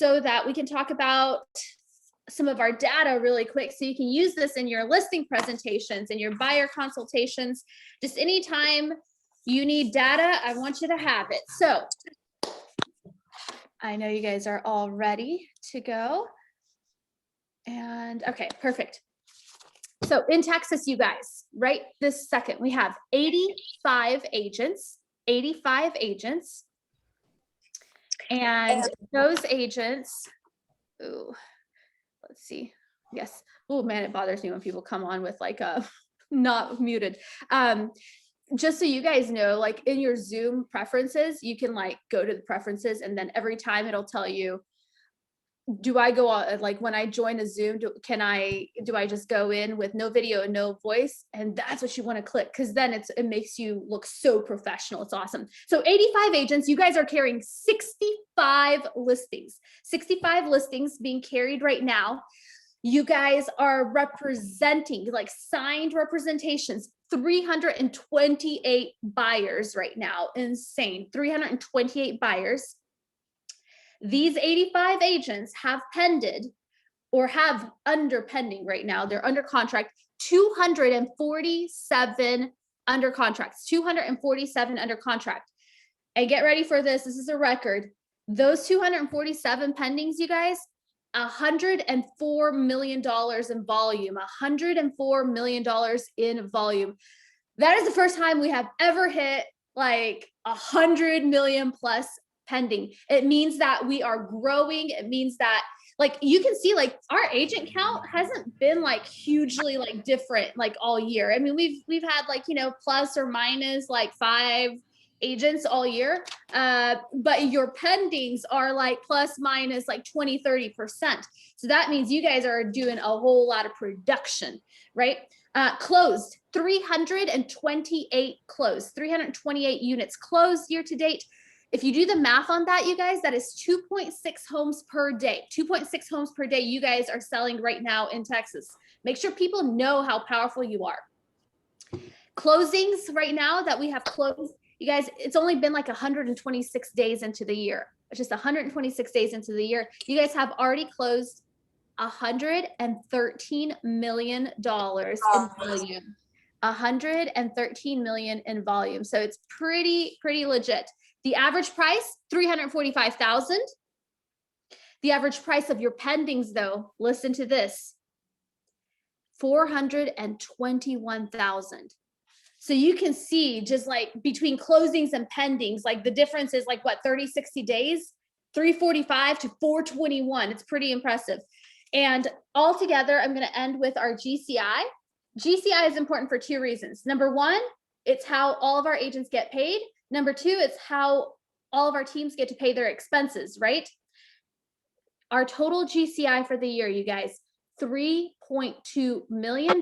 so that we can talk about some of our data really quick, so you can use this in your listing presentations and your buyer consultations. Just anytime you need data, I want you to have it. So I know you guys are all ready to go. And okay, perfect. So in Texas, you guys, right this second, we have 85 agents, 85 agents. And those agents, ooh, let's see. Yes. Oh man, it bothers me when people come on with like a not muted. Just so you guys know, like in your Zoom preferences, you can like go to the preferences, and then every time it'll tell you, do I go on, like when I join a Zoom, do I just go in with no video and no voice? And that's what you want to click, because then it makes you look so professional. It's awesome. So 85 agents, you guys are carrying 65 listings, 65 listings being carried right now. You guys are representing, like signed representations, 328 buyers right now. Insane. 328 buyers. These 85 agents have pended or have under pending right now. They're under contract, 247 under contracts, 247 under contract. And get ready for this. This is a record. Those 247 pendings, you guys, $104 million in volume, $104 million in volume. That is the first time we have ever hit like 100 million plus pending. It means that we are growing. It means that like you can see like our agent count hasn't been like hugely like different like all year. I mean, we've had like, you know, plus or minus like 5 agents all year, but your pendings are like plus minus like 20-30%. So that means you guys are doing a whole lot of production, right? Closed 328 closed, 328 units closed year to date. If you do the math on that, you guys, that is 2.6 homes per day. 2.6 homes per day you guys are selling right now in Texas. Make sure people know how powerful you are. Closings right now that we have closed, you guys, it's only been like 126 days into the year. It's just 126 days into the year. You guys have already closed $113 million in volume. 113 million in volume. So it's pretty legit. The average price, $345,000. The average price of your pendings though, listen to this, $421,000. So you can see just like between closings and pendings, like the difference is like what, 30, 60 days, 345 to 421. It's pretty impressive. And altogether, I'm going to end with our GCI. GCI is important for 2 reasons. Number 1, it's how all of our agents get paid. Number 2, it's how all of our teams get to pay their expenses, right? Our total GCI for the year, you guys, $3.2 million.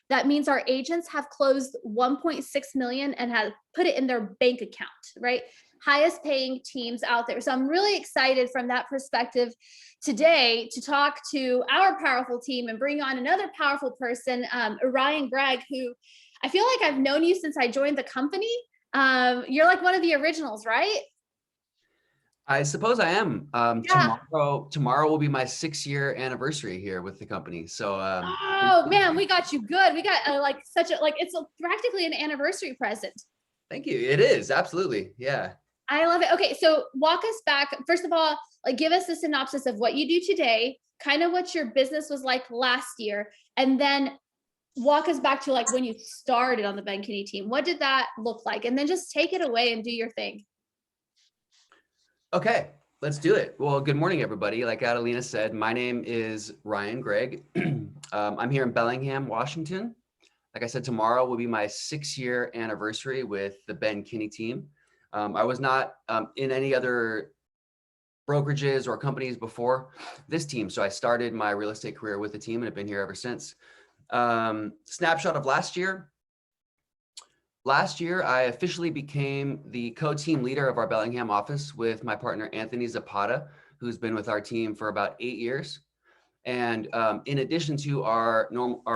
That means our agents have closed 1.6 million and have put it in their bank account, right? Highest paying teams out there. So I'm really excited from that perspective today to talk to our powerful team and bring on another powerful person, Greigg, who I feel like I've known you since I joined the company. You're like one of the originals, right? I suppose I am. Yeah. Tomorrow will be my 6-year anniversary here with the company. So, oh man, we got you good. We got it's practically an anniversary present. Thank you. It is, absolutely. Yeah. I love it. Okay, so walk us back. First of all, like give us a synopsis of what you do today, kind of what your business was like last year, and then walk us back to like when you started on the Ben Kinney team. What did that look like? And then just take it away and do your thing. Okay, let's do it. Well, good morning, everybody. Like Adelina said, my name is Greigg. I'm here in Bellingham, Washington. Like I said, tomorrow will be my 6-year anniversary with the Ben Kinney team. I was not in any other brokerages or companies before this team. So I started my real estate career with the team and have been here ever since. Snapshot of last year. Last year, I officially became the co-team leader of our Bellingham office with my partner, Anthony Zapata, who's been with our team for about 8 years. And in addition to our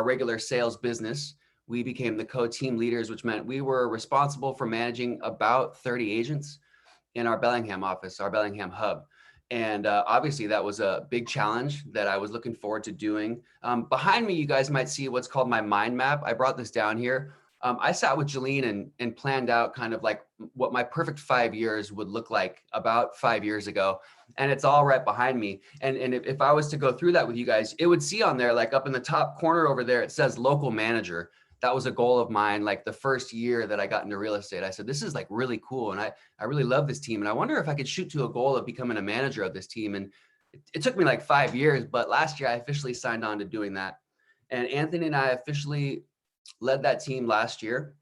regular sales business, we became the co-team leaders, which meant we were responsible for managing about 30 agents in our Bellingham office, our Bellingham hub. And obviously that was a big challenge that I was looking forward to doing. Behind me, you guys might see what's called my mind map. I brought this down here. I sat with Jolene and planned out kind of like what my perfect 5 years would look like about 5 years ago. And it's all right behind me. And if I was to go through that with you guys, it would see on there, like up in the top corner over there, it says local manager. That was a goal of mine. Like the first year that I got into real estate, I said, this is like really cool. And I really love this team. And I wonder if I could shoot to a goal of becoming a manager of this team. And it took me like 5 years, but last year I officially signed on to doing that. And Anthony and I officially led that team last year,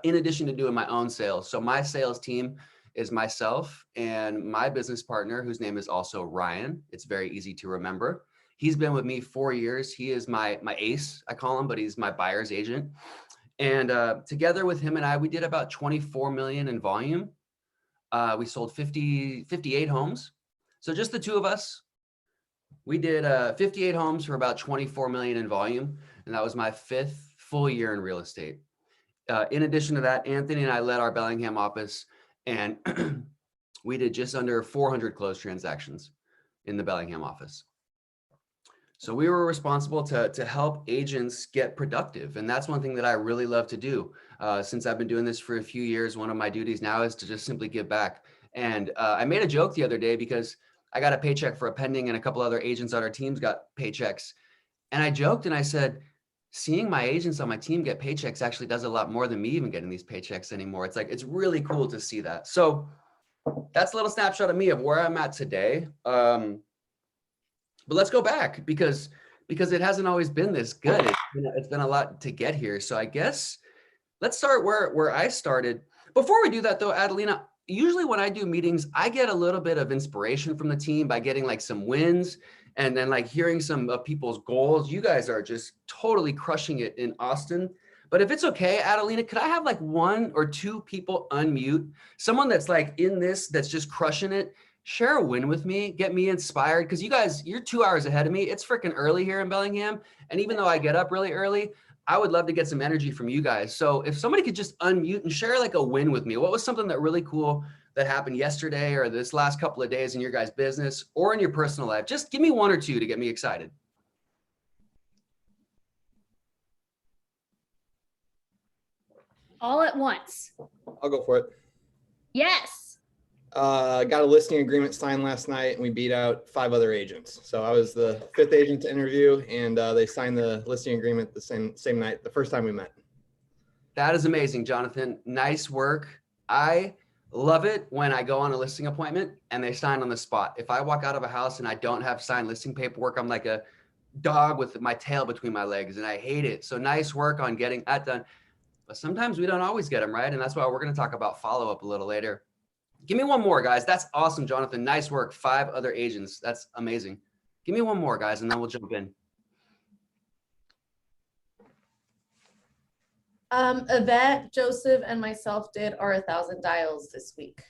in addition to doing my own sales. So my sales team is myself and my business partner, whose name is also Ryan. It's very easy to remember. He's been with me 4 years. He is my ace, I call him, but he's my buyer's agent. And together with him and I, we did about 24 million in volume. We sold 58 homes. So just the two of us, we did 58 homes for about 24 million in volume. And that was my 5th full year in real estate. In addition to that, Anthony and I led our Bellingham office, and we did just under 400 closed transactions in the Bellingham office. So we were responsible to help agents get productive. And that's one thing that I really love to do. Since I've been doing this for a few years, one of my duties now is to just simply give back. And I made a joke the other day because I got a paycheck for a pending and a couple other agents on our teams got paychecks. And I joked and I said, seeing my agents on my team get paychecks actually does a lot more than me even getting these paychecks anymore. It's like, it's really cool to see that. So that's a little snapshot of me of where I'm at today. But let's go back because it hasn't always been this good. It's been a lot to get here. So I guess let's start where I started. Before we do that though, Adelina, usually when I do meetings, I get a little bit of inspiration from the team by getting like some wins and then like hearing some of people's goals. You guys are just totally crushing it in Austin. But if it's okay, Adelina, could I have like 1 or 2 people unmute? Someone that's like in this, that's just crushing it. Share a win with me, get me inspired. Cause you guys, you're 2 hours ahead of me. It's freaking early here in Bellingham. And even though I get up really early, I would love to get some energy from you guys. So if somebody could just unmute and share like a win with me, what was something that really cool that happened yesterday or this last couple of days in your guys' business or in your personal life? Just give me 1 or 2 to get me excited. All at once. I'll go for it. Yes. Got a listing agreement signed last night and we beat out 5 other agents. So I was the 5th agent to interview and they signed the listing agreement the same night, the first time we met. That is amazing, Jonathan. Nice work. I love it when I go on a listing appointment and they sign on the spot. If I walk out of a house and I don't have signed listing paperwork, I'm like a dog with my tail between my legs and I hate it. So nice work on getting that done. But sometimes we don't always get them right. And that's why we're going to talk about follow-up a little later. Give me 1 more, guys. That's awesome, Jonathan. Nice work. 5 other agents. That's amazing. Give me 1 more, guys, and then we'll jump in. Yvette, Joseph, and myself did our 1,000 dials this week.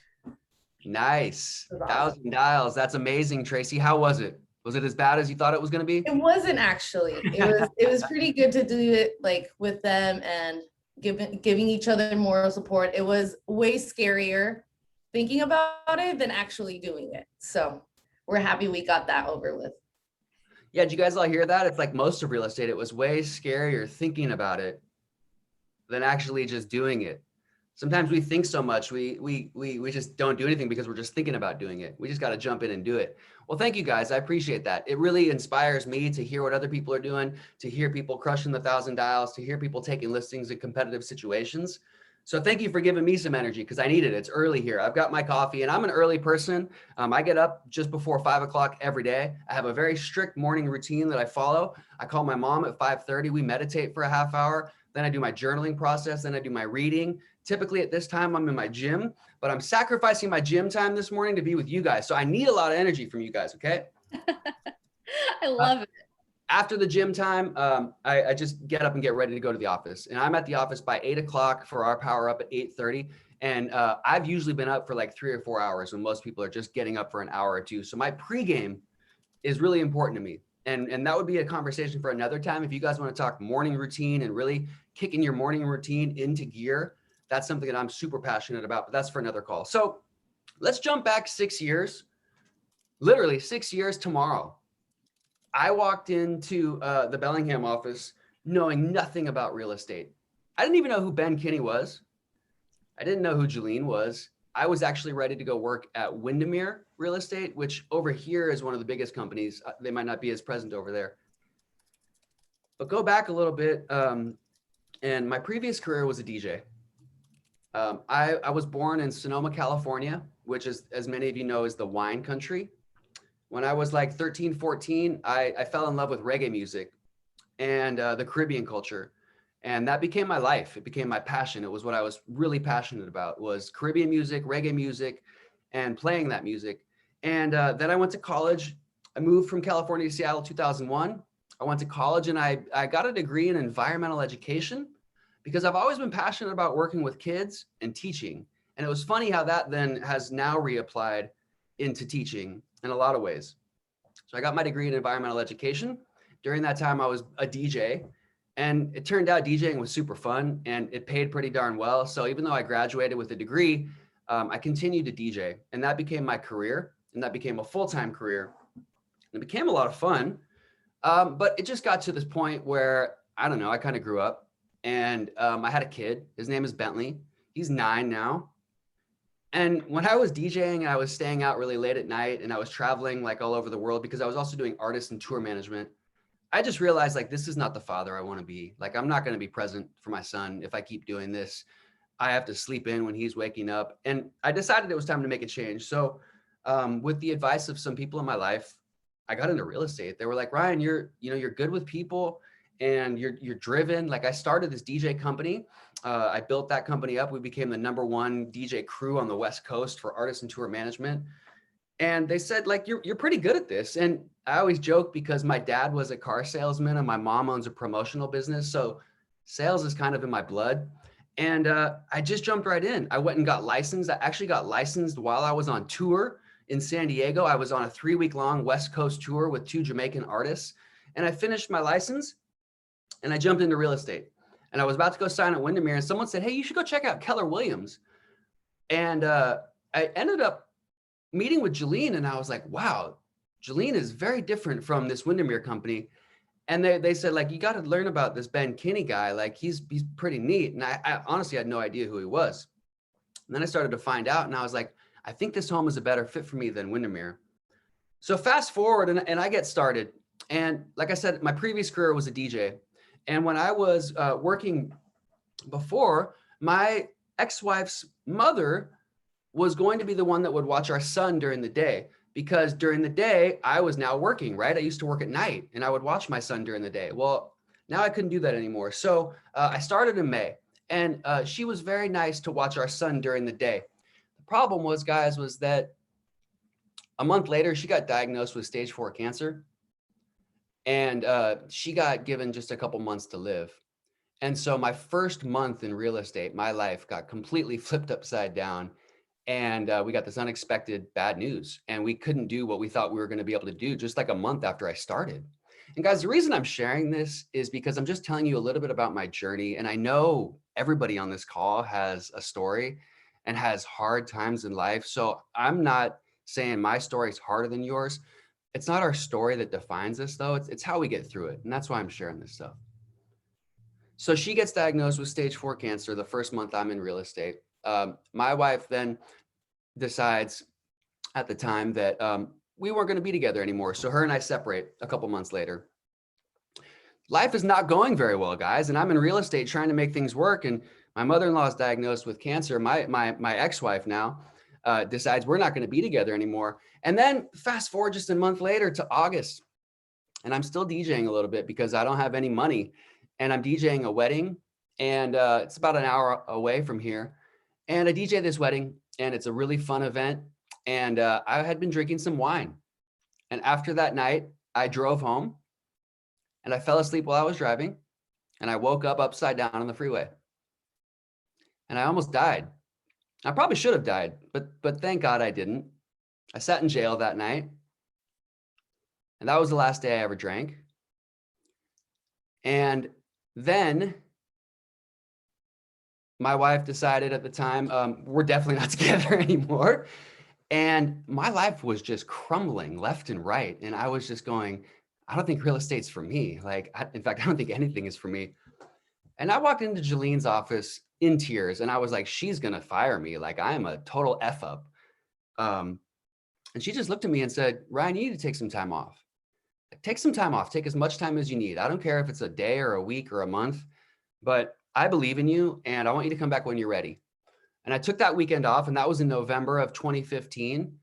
Nice. 1,000 dials. That's amazing, Tracy. How was it? Was it as bad as you thought it was going to be? It wasn't actually. It was pretty good to do it like with them and giving each other moral support. It was way scarier thinking about it than actually doing it. So we're happy we got that over with. Yeah, did you guys all hear that? It's like most of real estate, it was way scarier thinking about it than actually just doing it. Sometimes we think so much, we just don't do anything because we're just thinking about doing it. We just got to jump in and do it. Well, thank you guys. I appreciate that. It really inspires me to hear what other people are doing, to hear people crushing the 1,000 dials, to hear people taking listings in competitive situations. So thank you for giving me some energy because I need it. It's early here. I've got my coffee and I'm an early person. I get up just before 5 o'clock every day. I have a very strict morning routine that I follow. I call my mom at 5:30. We meditate for a half hour. Then I do my journaling process. Then I do my reading. Typically at this time, I'm in my gym, but I'm sacrificing my gym time this morning to be with you guys. So I need a lot of energy from you guys, okay? I love it. After the gym time, I just get up and get ready to go to the office. And I'm at the office by 8 o'clock for our power up at 8:30. And I've usually been up for like 3 or 4 hours when most people are just getting up for an hour or two. So my pregame is really important to me. And that would be a conversation for another time. If you guys want to talk morning routine and really kicking your morning routine into gear, that's something that I'm super passionate about, but that's for another call. So let's jump back 6 years. literally 6 years tomorrow. I walked into the Bellingham office knowing nothing about real estate. I didn't even know who Ben Kinney was. I didn't know who Jolene was. I was actually ready to go work at Windermere Real Estate, which over here is one of the biggest companies. They might not be as present over there. But go back a little bit, and my previous career was a DJ. I was born in Sonoma, California, which is, as many of you know, is the wine country. When I was like 13, 14, I fell in love with reggae music and the Caribbean culture. And that became my life. It became my passion. It was what I was really passionate about, was Caribbean music, reggae music, and playing that music. And then I went to college. I moved from California to Seattle 2001. I went to college and I got a degree in environmental education because I've always been passionate about working with kids and teaching. And it was funny how that then has now reapplied into teaching in a lot of ways. So I got my degree in environmental education. During that time, I was a DJ. And it turned out DJing was super fun and it paid pretty darn well. So even though I graduated with a degree, I continued to DJ, and that became my career, and that became a full-time career. And it became a lot of fun. But it just got to this point where, I don't know, I kind of grew up and I had a kid. His name is Bentley. He's 9 now. And when I was DJing, I was staying out really late at night and I was traveling like all over the world because I was also doing artist and tour management. I just realized like, this is not the father I want to be. Like, I'm not going to be present for my son if I keep doing this. I have to sleep in when he's waking up. And I decided it was time to make a change. So with the advice of some people in my life, I got into real estate. They were like, Ryan, you're good with people and you're driven. Like, I started this DJ company. I built that company up. We became the #1 DJ crew on the West Coast for artist and tour management. And they said, like, you're pretty good at this. And I always joke because my dad was a car salesman and my mom owns a promotional business. So sales is kind of in my blood. And I just jumped right in. I went and got licensed. I actually got licensed while I was on tour in San Diego. I was on a 3-week-long West Coast tour with 2 Jamaican artists. And I finished my license and I jumped into real estate. And I was about to go sign at Windermere and someone said, hey, you should go check out Keller Williams. And I ended up meeting with Jolene and I was like, wow, Jolene is very different from this Windermere company. And they said, like, you got to learn about this Ben Kinney guy. Like, he's pretty neat. And I honestly had no idea who he was. And then I started to find out and I was like, I think this home is a better fit for me than Windermere. So fast forward and I get started. And like I said, my previous career was a DJ. And when I was working before, my ex-wife's mother was going to be the one that would watch our son during the day, because during the day I was now working, right? I used to work at night and I would watch my son during the day. Well, now I couldn't do that anymore. So I started in May and she was very nice to watch our son during the day. The problem was, guys, was that a month later, she got diagnosed with stage 4 cancer and she got given just a couple months to live. And so my first month in real estate, my life got completely flipped upside down. And we got this unexpected bad news and we couldn't do what we thought we were going to be able to do just like a month after I started. And guys, the reason I'm sharing this is because I'm just telling you a little bit about my journey. And I know everybody on this call has a story and has hard times in life. So I'm not saying my story is harder than yours. It's not our story that defines us though. It's how we get through it. And that's why I'm sharing this stuff. So she gets diagnosed with stage 4 cancer the first month I'm in real estate. My wife then decides at the time that we weren't going to be together anymore. So her and I separate a couple months later. Life is not going very well, guys. And I'm in real estate trying to make things work. And my mother-in-law is diagnosed with cancer. My ex-wife now decides we're not going to be together anymore. And then fast forward just a month later to August. And I'm still DJing a little bit because I don't have any money. And I'm DJing a wedding. And it's about an hour away from here. And I DJ this wedding and it's a really fun event. And I had been drinking some wine. And after that night, I drove home and I fell asleep while I was driving. And I woke up upside down on the freeway. And I almost died. I probably should have died, but thank God I didn't. I sat in jail that night. And that was the last day I ever drank. And then my wife decided at the time, we're definitely not together anymore. And my life was just crumbling left and right. And I was just going, I don't think real estate's for me. Like, in fact, I don't think anything is for me. And I walked into Jalene's office in tears and I was like, she's going to fire me. Like, I am a total F up. And she just looked at me and said, Ryan, you need to take some time off. Take some time off. Take as much time as you need. I don't care if it's a day or a week or a month, but I believe in you and I want you to come back when you're ready. And I took that weekend off, and that was in November of 2015.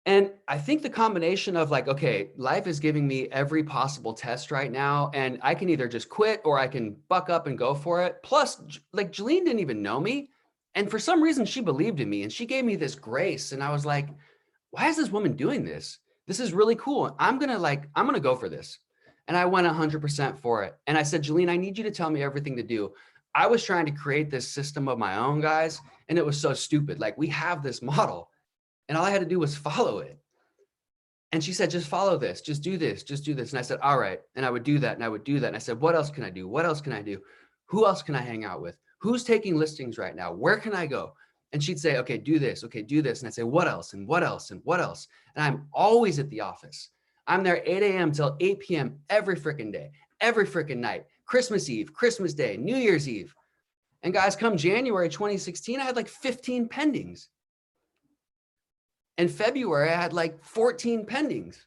And I think the combination of like, okay, life is giving me every possible test right now, and I can either just quit or I can buck up and go for it. Plus, like, Jalene didn't even know me. And for some reason, she believed in me and she gave me this grace. And I was like, why is this woman doing this? This is really cool. I'm going to go for this. And I went 100% for it. And I said, Jalene, I need you to tell me everything to do. I was trying to create this system of my own, guys, and it was so stupid. Like, we have this model and all I had to do was follow it. And she said, just follow this, just do this, just do this. And I said, all right. And I would do that and I would do that. And I said, what else can I do? What else can I do? Who else can I hang out with? Who's taking listings right now? Where can I go? And she'd say, okay, do this. Okay, do this. And I'd say, what else? And what else? And what else? And I'm always at the office. I'm there 8 a.m. till 8 p.m. every freaking day, every freaking night. Christmas Eve, Christmas Day, New Year's Eve. And guys, come January 2016, I had like 15 pendings. In February, I had like 14 pendings.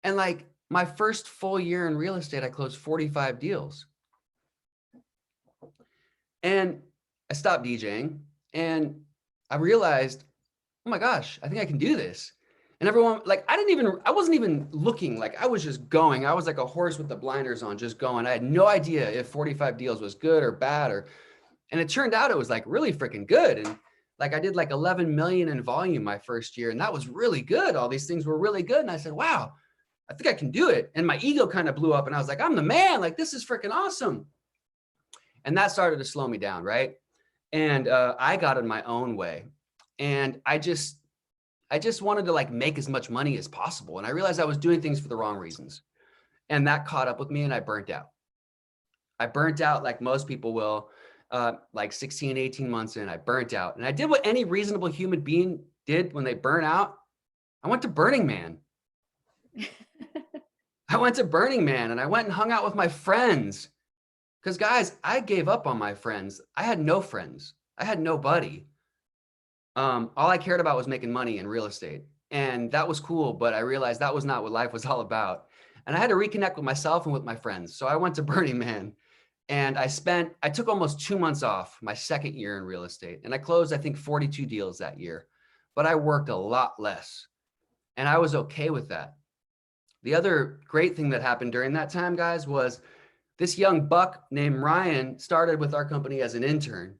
And like my first full year in real estate, I closed 45 deals. And I stopped DJing and I realized, oh my gosh, I think I can do this. And everyone, like, I wasn't even looking, like I was just going. I was like a horse with the blinders on, just going. I had no idea if 45 deals was good or bad, and it turned out it was like really freaking good. And like, I did like 11 million in volume my first year, and that was really good. All these things were really good. And I said, wow, I think I can do it. And my ego kind of blew up and I was like, I'm the man, like, this is freaking awesome. And that started to slow me down. Right. And I got in my own way, and I just wanted to like make as much money as possible. And I realized I was doing things for the wrong reasons. And that caught up with me and I burnt out. I burnt out like most people will, like 16, 18 months in, I burnt out. And I did what any reasonable human being did when they burn out. I went to Burning Man. I went to Burning Man and I went and hung out with my friends. Because guys, I gave up on my friends. I had no friends. I had nobody. All I cared about was making money in real estate. And that was cool, but I realized that was not what life was all about. And I had to reconnect with myself and with my friends. So I went to Burning Man and I took almost 2 months off my second year in real estate. And I closed, I think, 42 deals that year, but I worked a lot less. And I was okay with that. The other great thing that happened during that time, guys, was this young buck named Ryan started with our company as an intern.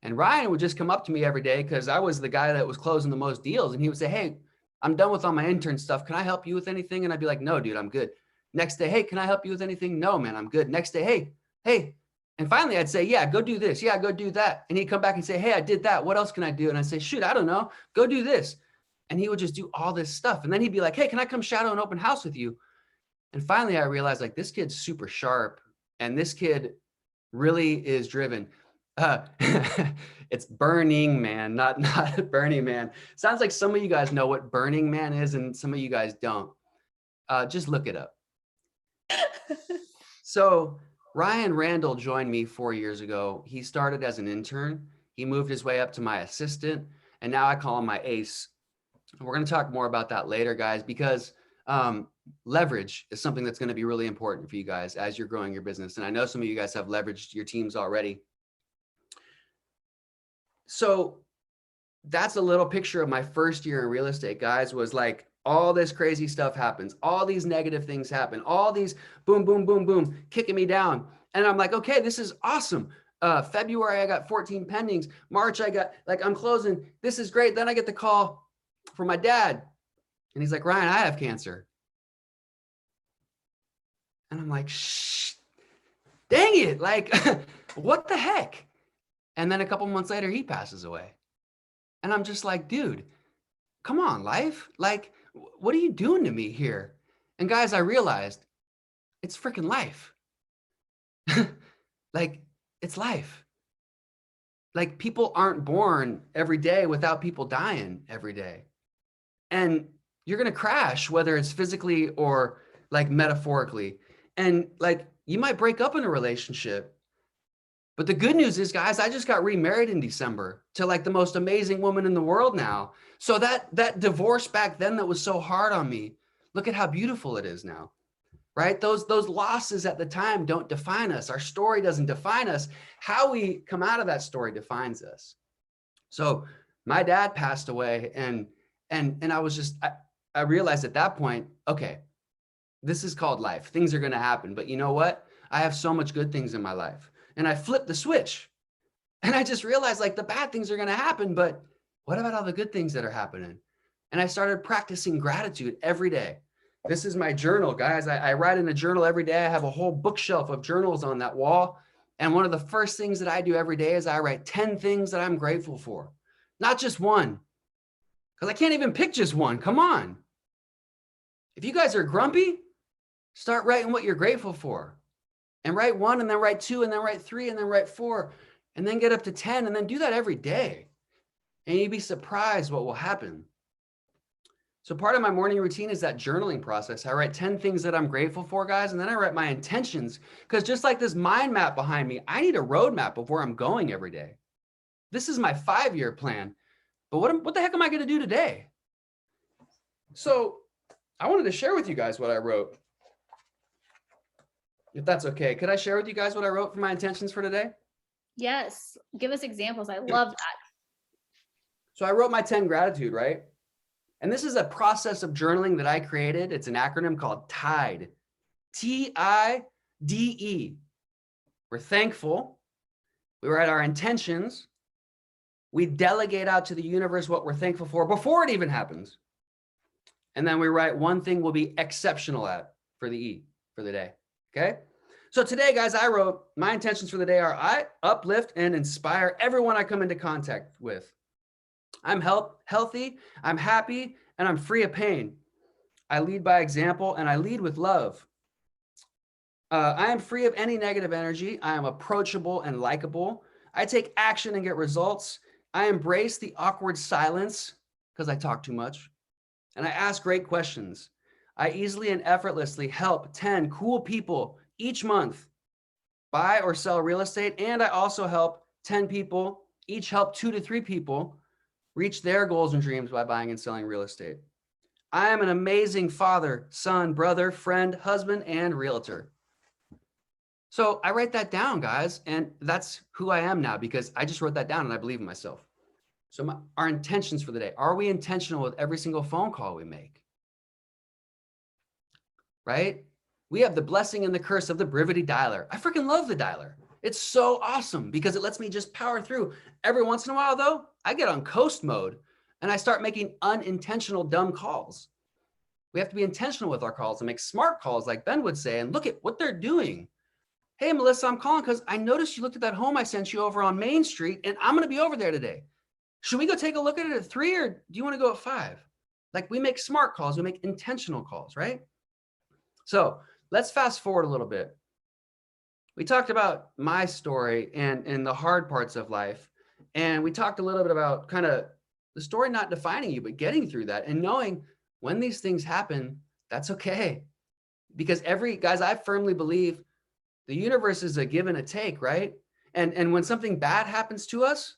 And Ryan would just come up to me every day because I was the guy that was closing the most deals. And he would say, hey, I'm done with all my intern stuff. Can I help you with anything? And I'd be like, no, dude, I'm good. Next day, hey, can I help you with anything? No, man, I'm good. Next day, hey. And finally I'd say, yeah, go do this. Yeah, go do that. And he'd come back and say, hey, I did that. What else can I do? And I'd say, shoot, I don't know. Go do this. And he would just do all this stuff. And then he'd be like, hey, can I come shadow an open house with you? And finally I realized, like, this kid's super sharp. And this kid really is driven. It's Burning Man, not Burning Man. Sounds like some of you guys know what Burning Man is and some of you guys don't. Just look it up. So Ryan Randall joined me 4 years ago. He started as an intern. He moved his way up to my assistant, and now I call him my ace. We're going to talk more about that later, guys, because leverage is something that's going to be really important for you guys as you're growing your business. And I know some of you guys have leveraged your teams already. So that's a little picture of my first year in real estate, guys, was like all this crazy stuff happens. All these negative things happen. All these boom, boom, boom, boom, kicking me down. And I'm like, okay, this is awesome. February, I got 14 pendings. March, I got like, I'm closing. This is great. Then I get the call from my dad. And he's like, Ryan, I have cancer. And I'm like, shh, dang it. Like, what the heck? And then a couple months later, he passes away. And I'm just like, dude, come on, life. Like, what are you doing to me here? And guys, I realized it's freaking life. Like, it's life. like people aren't born every day without people dying every day. And you're going to crash, whether it's physically or like metaphorically. And like you might break up in a relationship. But the good news is, guys, I just got remarried in December to like the most amazing woman in the world now. So that divorce back then that was so hard on me, look at how beautiful it is now. Right? Those losses at the time don't define us. Our story doesn't define us. How we come out of that story defines us. So my dad passed away, and I was just, I realized at that point, okay, this is called life. Things are going to happen. But you know what? I have so much good things in my life. And I flipped the switch. And I just realized like the bad things are going to happen, but what about all the good things that are happening? And I started practicing gratitude every day. This is my journal, guys. I write in a journal every day. I have a whole bookshelf of journals on that wall. And one of the first things that I do every day is I write 10 things that I'm grateful for. Not just one, because I can't even pick just one. Come on. If you guys are grumpy, start writing what you're grateful for. And write 1, and then write 2, and then write 3, and then write 4, and then get up to 10, and then do that every day. And you'd be surprised what will happen. So part of my morning routine is that journaling process. I write 10 things that I'm grateful for, guys, and then I write my intentions, because just like this mind map behind me, I need a roadmap of where I'm going every day. This is my 5-year plan, but what the heck am I going to do today? So I wanted to share with you guys what I wrote. If that's okay, could I share with you guys what I wrote for my intentions for today? Yes. Give us examples. I love that. So I wrote my 10 gratitude, right? And this is a process of journaling that I created. It's an acronym called TIDE, TIDE. We're thankful. We write our intentions. We delegate out to the universe what we're thankful for before it even happens. And then we write one thing we'll be exceptional at for the E, for the day. Okay. So today, guys, I wrote my intentions for the day are I uplift and inspire everyone I come into contact with. I'm healthy, I'm happy, and I'm free of pain. I lead by example, and I lead with love. I am free of any negative energy. I am approachable and likable. I take action and get results. I embrace the awkward silence because I talk too much. And I ask great questions. I easily and effortlessly help 10 cool people each month buy or sell real estate. And I also help 10 people, each help 2 to 3 people reach their goals and dreams by buying and selling real estate. I am an amazing father, son, brother, friend, husband, and realtor. So I write that down, guys, and that's who I am now because I just wrote that down and I believe in myself. So our intentions for the day, are we intentional with every single phone call we make? Right? We have the blessing and the curse of the Brivity dialer. I freaking love the dialer. It's so awesome because it lets me just power through. Every once in a while, though, I get on coast mode and I start making unintentional dumb calls. We have to be intentional with our calls and make smart calls like Ben would say, and look at what they're doing. Hey, Melissa, I'm calling because I noticed you looked at that home I sent you over on Main Street and I'm going to be over there today. Should we go take a look at it at 3 or do you want to go at 5? Like we make smart calls, we make intentional calls, right? So let's fast forward a little bit. We talked about my story and the hard parts of life. And we talked a little bit about kind of the story not defining you, but getting through that and knowing when these things happen, that's okay. Because guys, I firmly believe the universe is a give and a take, right? And when something bad happens to us,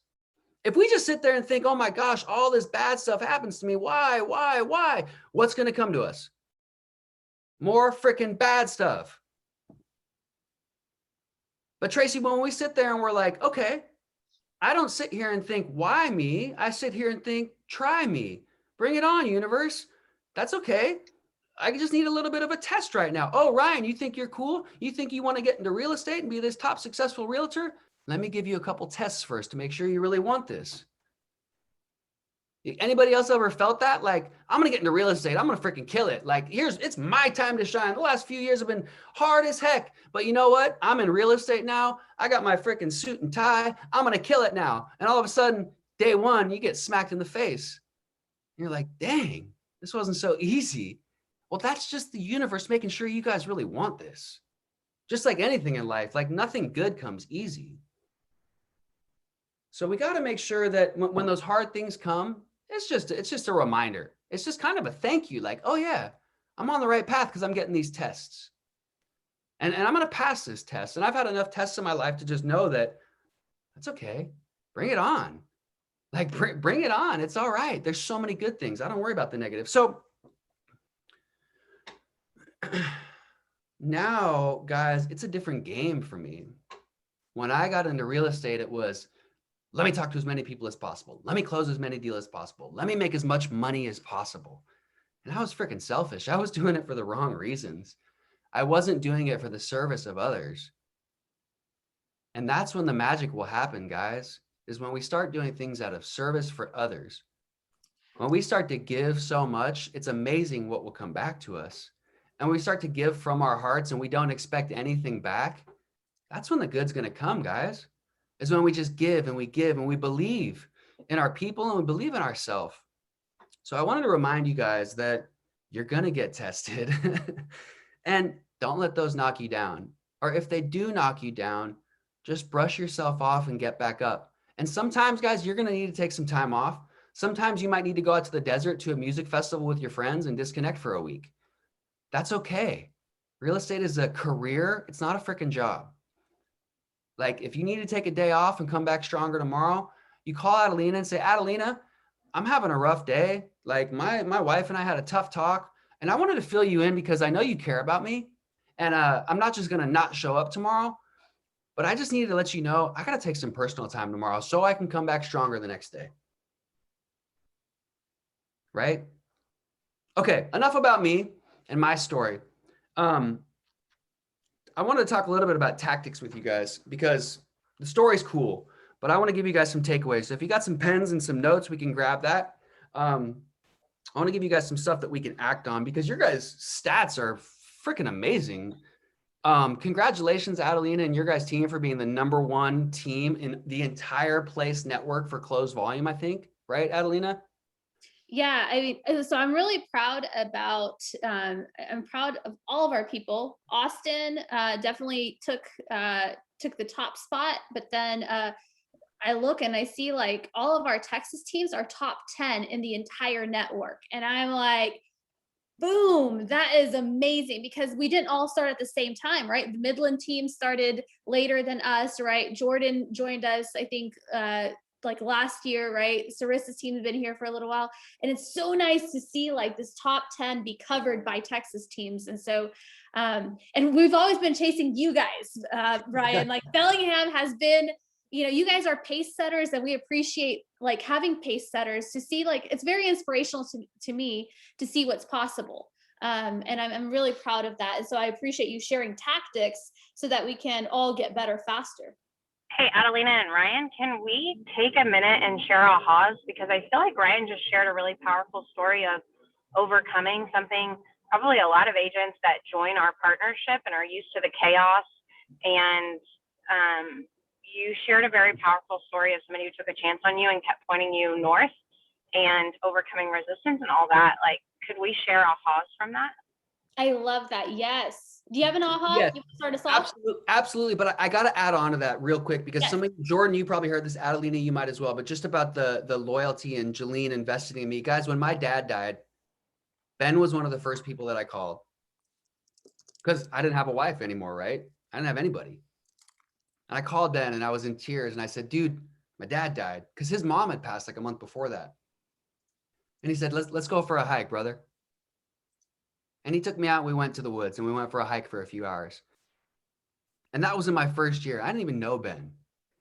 if we just sit there and think, oh my gosh, all this bad stuff happens to me, why? What's going to come to us? More freaking bad stuff. But Tracy, when we sit there and we're like, okay, I don't sit here and think, why me? I sit here and think, try me. Bring it on, universe. That's okay. I just need a little bit of a test right now. Oh, Ryan, you think you're cool? You think you want to get into real estate and be this top successful realtor? Let me give you a couple tests first to make sure you really want this. Anybody else ever felt that? Like, I'm going to get into real estate. I'm going to freaking kill it. Like, it's my time to shine. The last few years have been hard as heck. But you know what? I'm in real estate now. I got my freaking suit and tie. I'm going to kill it now. And all of a sudden, day one, you get smacked in the face. You're like, dang, this wasn't so easy. Well, that's just the universe making sure you guys really want this. Just like anything in life, like nothing good comes easy. So we got to make sure that when those hard things come, it's just a reminder. It's just kind of a thank you, like, oh yeah, I'm on the right path because I'm getting these tests. And I'm going to pass this test. And I've had enough tests in my life to just know that that's okay. Bring it on. Like bring it on. It's all right. There's so many good things. I don't worry about the negative. So now, guys, it's a different game for me. When I got into real estate, it was, let me talk to as many people as possible. Let me close as many deals as possible. Let me make as much money as possible. And I was freaking selfish. I was doing it for the wrong reasons. I wasn't doing it for the service of others. And that's when the magic will happen, guys, is when we start doing things out of service for others. When we start to give so much, it's amazing what will come back to us. And we start to give from our hearts and we don't expect anything back. That's when the good's going to come, guys, is when we just give and we believe in our people and we believe in ourselves. So I wanted to remind you guys that you're going to get tested and don't let those knock you down. Or if they do knock you down, just brush yourself off and get back up. And sometimes, guys, you're going to need to take some time off. Sometimes you might need to go out to the desert to a music festival with your friends and disconnect for a week. That's okay. Real estate is a career. It's not a freaking job. Like if you need to take a day off and come back stronger tomorrow, you call Adelina and say, Adelina, I'm having a rough day. Like my wife and I had a tough talk and I wanted to fill you in because I know you care about me. And I'm not just going to not show up tomorrow, but I just needed to let you know I got to take some personal time tomorrow so I can come back stronger the next day. Right? Okay, enough about me and my story. I want to talk a little bit about tactics with you guys because the story's cool, but I want to give you guys some takeaways. So if you got some pens and some notes, we can grab that. I want to give you guys some stuff that we can act on because your guys' stats are freaking amazing. Congratulations, Adelina and your guys' team for being the #1 team in the entire Place network for closed volume, I think. Right, Adelina? Yeah, I mean, so I'm really proud about, I'm proud of all of our people. Austin definitely took the top spot, but then I look and I see like all of our Texas teams are top 10 in the entire network. And I'm like, boom, that is amazing because we didn't all start at the same time, right? The Midland team started later than us, right? Jordan joined us, I think, like last year, right? Sarissa's team has been here for a little while. And it's so nice to see like this top 10 be covered by Texas teams. And so, and we've always been chasing you guys, Brian. Like Bellingham has been, you know, you guys are pace setters and we appreciate like having pace setters to see like, it's very inspirational to me to see what's possible. And I'm really proud of that. And so I appreciate you sharing tactics so that we can all get better faster. Hey, Adelina and Ryan, can we take a minute and share ahas? Because I feel like Ryan just shared a really powerful story of overcoming something probably a lot of agents that join our partnership and are used to the chaos. And you shared a very powerful story of somebody who took a chance on you and kept pointing you north and overcoming resistance and all that. Like, could we share ahas from that? I love that. Yes. Do you have an aha? Yes, you want to start us off? absolutely. But I got to add on to that real quick because Yes. Jordan, you probably heard this, Adelina, you might as well, but just about the loyalty and Jolene investing in me. Guys, when my dad died, Ben was one of the first people that I called because I didn't have a wife anymore, right? I didn't have anybody. And I called Ben and I was in tears and I said, dude, my dad died because his mom had passed like a month before that. And he said, let's go for a hike, brother. And he took me out and we went to the woods and we went for a hike for a few hours. And that was in my first year. I didn't even know Ben.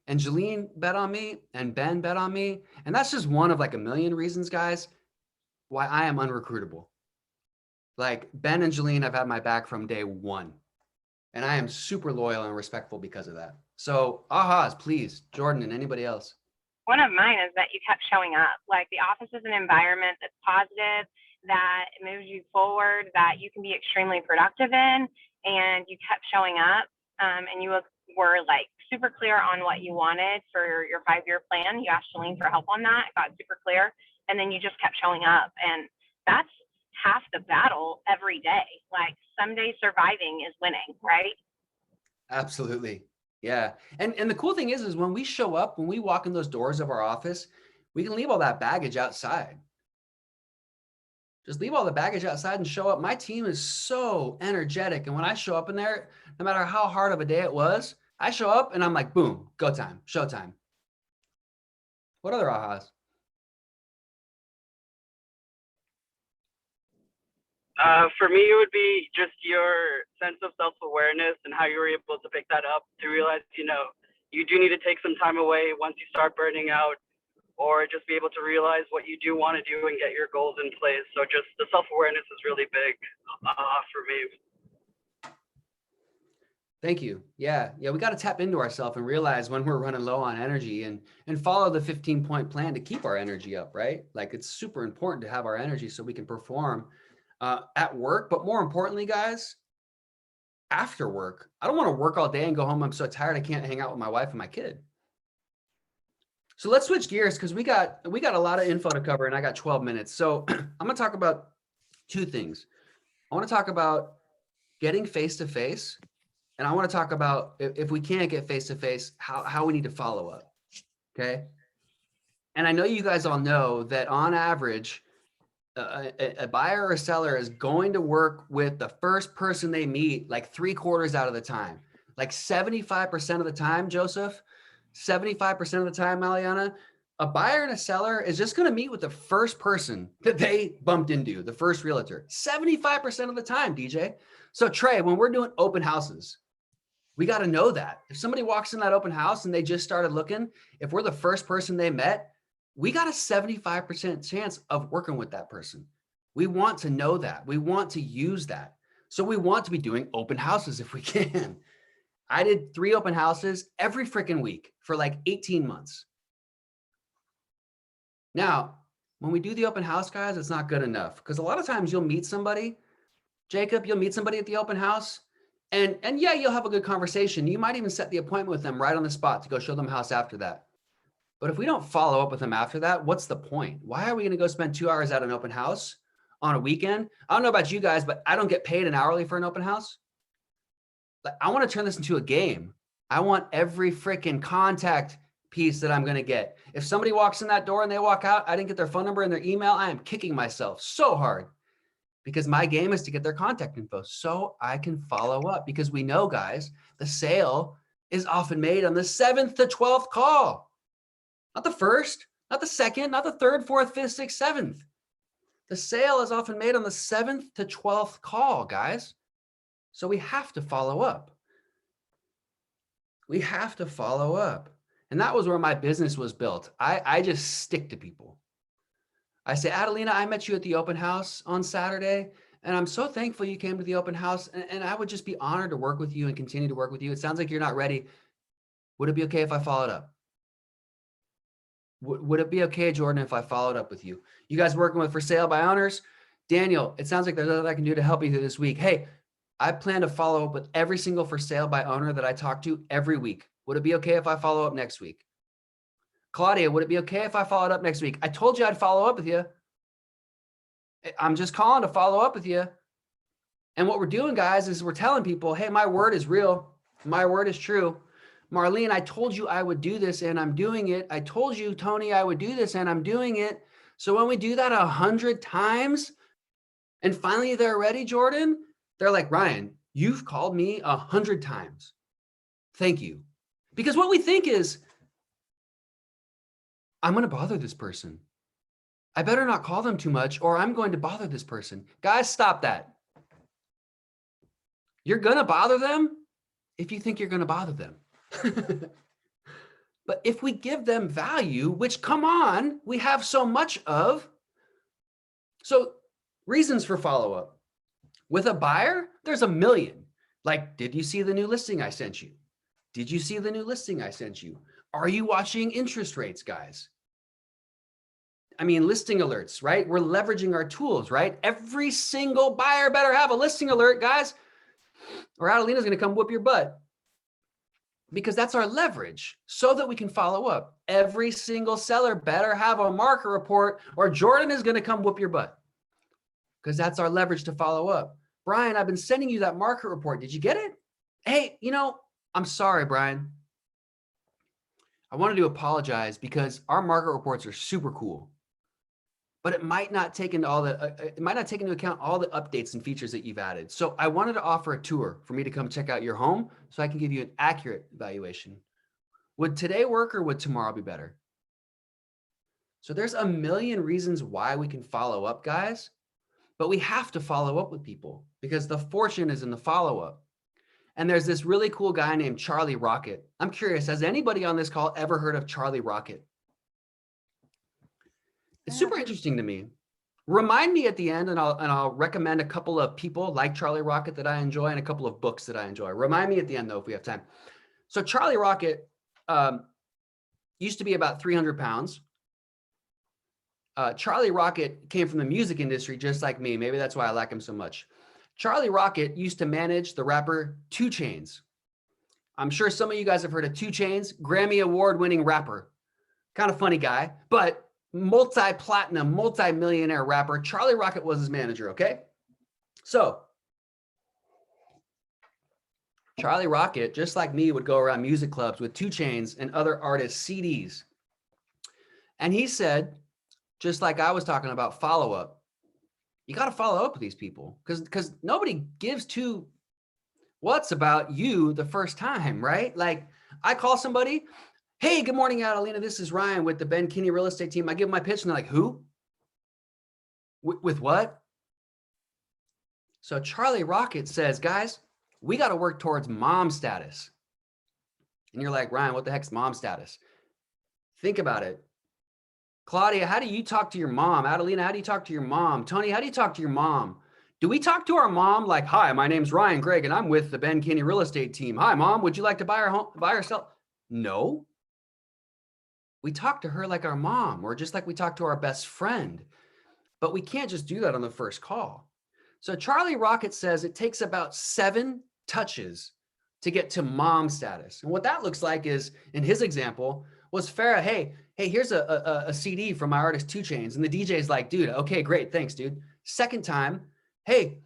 And Jolene bet on me and Ben bet on me. And that's just one of like a million reasons, guys, why I am unrecruitable. Like Ben and Jolene have had my back from day one. And I am super loyal and respectful because of that. So ahas, please, Jordan and anybody else. One of mine is that you kept showing up. Like the office is an environment that's positive, that moves you forward, that you can be extremely productive in, and you kept showing up. And you were like super clear on what you wanted for your 5-year plan. You asked Jolene for help on that. It got super clear. And then you just kept showing up. And that's half the battle every day. Like some days surviving is winning, right? Absolutely. Yeah. And the cool thing is when we show up, when we walk in those doors of our office, we can leave all that baggage outside. Just leave all the baggage outside and show up. My team is so energetic. And when I show up in there, no matter how hard of a day it was, I show up and I'm like, boom, go time, show time. What other ahas? For me, it would be just your sense of self-awareness and how you were able to pick that up to realize, you do need to take some time away once you start burning out, or just be able to realize what you do want to do and get your goals in place. So just the self-awareness is really big for me. Thank you. Yeah. We got to tap into ourselves and realize when we're running low on energy and follow the 15-point plan to keep our energy up, right? Like it's super important to have our energy so we can perform at work, but more importantly, guys, after work. I don't want to work all day and go home. I'm so tired I can't hang out with my wife and my kid. So let's switch gears because we got a lot of info to cover and I got 12 minutes. So I'm going to talk about two things. I want to talk about getting face-to-face. And I want to talk about if we can't get face-to-face, how we need to follow up, okay? And I know you guys all know that on average, a buyer or a seller is going to work with the first person they meet like 3/4 out of the time. Like 75% of the time, Joseph, 75% of the time, Maliana, a buyer and a seller is just going to meet with the first person that they bumped into, the first realtor. 75% of the time, DJ. So Trey, when we're doing open houses, we got to know that. If somebody walks in that open house and they just started looking, if we're the first person they met, we got a 75% chance of working with that person. We want to know that. We want to use that. So we want to be doing open houses if we can. I did 3 open houses every freaking week for like 18 months. Now, when we do the open house, guys, it's not good enough because a lot of times you'll meet somebody, Jacob, you'll meet somebody at the open house and yeah, you'll have a good conversation. You might even set the appointment with them right on the spot to go show them a house after that. But if we don't follow up with them after that, what's the point? Why are we going to go spend 2 hours at an open house on a weekend? I don't know about you guys, but I don't get paid an hourly for an open house. Like, I want to turn this into a game. I want every freaking contact piece that I'm going to get. If somebody walks in that door and they walk out, I didn't get their phone number and their email, I am kicking myself so hard because my game is to get their contact info so I can follow up because we know, guys, the sale is often made on the 7th to 12th call. Not the first, not the second, not the third, fourth, fifth, sixth, seventh. The sale is often made on the 7th to 12th call, guys. So we have to follow up. We have to follow up. And that was where my business was built. I just stick to people. I say, Adelina, I met you at the open house on Saturday, and I'm so thankful you came to the open house. And I would just be honored to work with you and continue to work with you. It sounds like you're not ready. Would it be okay if I followed up? Would it be okay, Jordan, if I followed up with you? You guys working with for sale by owners? Daniel, it sounds like there's nothing I can do to help you through this week. Hey, I plan to follow up with every single for sale by owner that I talk to every week. Would it be okay if I follow up next week? Claudia, would it be okay if I followed up next week? I told you I'd follow up with you. I'm just calling to follow up with you. And what we're doing, guys, is we're telling people, hey, my word is real. My word is true. Marlene, I told you I would do this and I'm doing it. I told you, Tony, I would do this and I'm doing it. So when we do that 100 times and finally they're ready, Jordan, they're like, Ryan, you've called me 100 times. Thank you. Because what we think is, I'm going to bother this person. I better not call them too much or I'm going to bother this person. Guys, stop that. You're going to bother them if you think you're going to bother them. But if we give them value, which come on, we have so much of. So reasons for follow-up. With a buyer, there's a million. Like, did you see the new listing I sent you? Did you see the new listing I sent you? Are you watching interest rates, guys? I mean, listing alerts, right? We're leveraging our tools, right? Every single buyer better have a listing alert, guys, or Adelina's going to come whoop your butt. Because that's our leverage so that we can follow up. Every single seller better have a market report or Jordan is going to come whoop your butt because that's our leverage to follow up. Brian, I've been sending you that market report. Did you get it? Hey, I'm sorry, Brian. I wanted to apologize because our market reports are super cool, but it might not take into account all the updates and features that you've added. So I wanted to offer a tour for me to come check out your home so I can give you an accurate evaluation. Would today work or would tomorrow be better? So there's a million reasons why we can follow up, guys, but we have to follow up with people because the fortune is in the follow-up. And there's this really cool guy named Charlie Rocket. I'm curious, has anybody on this call ever heard of Charlie Rocket? It's super interesting to me. Remind me at the end, and I'll recommend a couple of people like Charlie Rocket that I enjoy and a couple of books that I enjoy. Remind me at the end, though, if we have time. So Charlie Rocket used to be about 300 pounds. Charlie Rocket came from the music industry just like me. Maybe that's why I like him so much. Charlie Rocket used to manage the rapper 2 Chainz. I'm sure some of you guys have heard of 2 Chainz, Grammy Award-winning rapper. Kind of funny guy, but multi-platinum, multi-millionaire rapper. Charlie Rocket was his manager, okay? So Charlie Rocket, just like me, would go around music clubs with 2 Chainz and other artists' CDs. And he said, just like I was talking about follow-up, you got to follow up with these people because nobody gives 2 what's about you the first time, right? Like I call somebody, hey, good morning, Adelina. This is Ryan with the Ben Kinney real estate team. I give them my pitch and they're like, who? With what? So Charlie Rocket says, guys, we got to work towards mom status. And you're like, Ryan, what the heck's mom status? Think about it. Claudia, how do you talk to your mom? Adelina, how do you talk to your mom? Tony, how do you talk to your mom? Do we talk to our mom like, hi, my name's Ryan Greigg and I'm with the Ben Kinney real estate team. Hi, mom, would you like to buy our home, buy or sell? No. We talk to her like our mom or just like we talk to our best friend. But we can't just do that on the first call. So Charlie Rocket says it takes about 7 touches to get to mom status. And what that looks like is, in his example, was Farrah, hey, here's a CD from my artist 2 Chainz. And the DJ's like, dude, okay, great, thanks, dude. Second time, hey,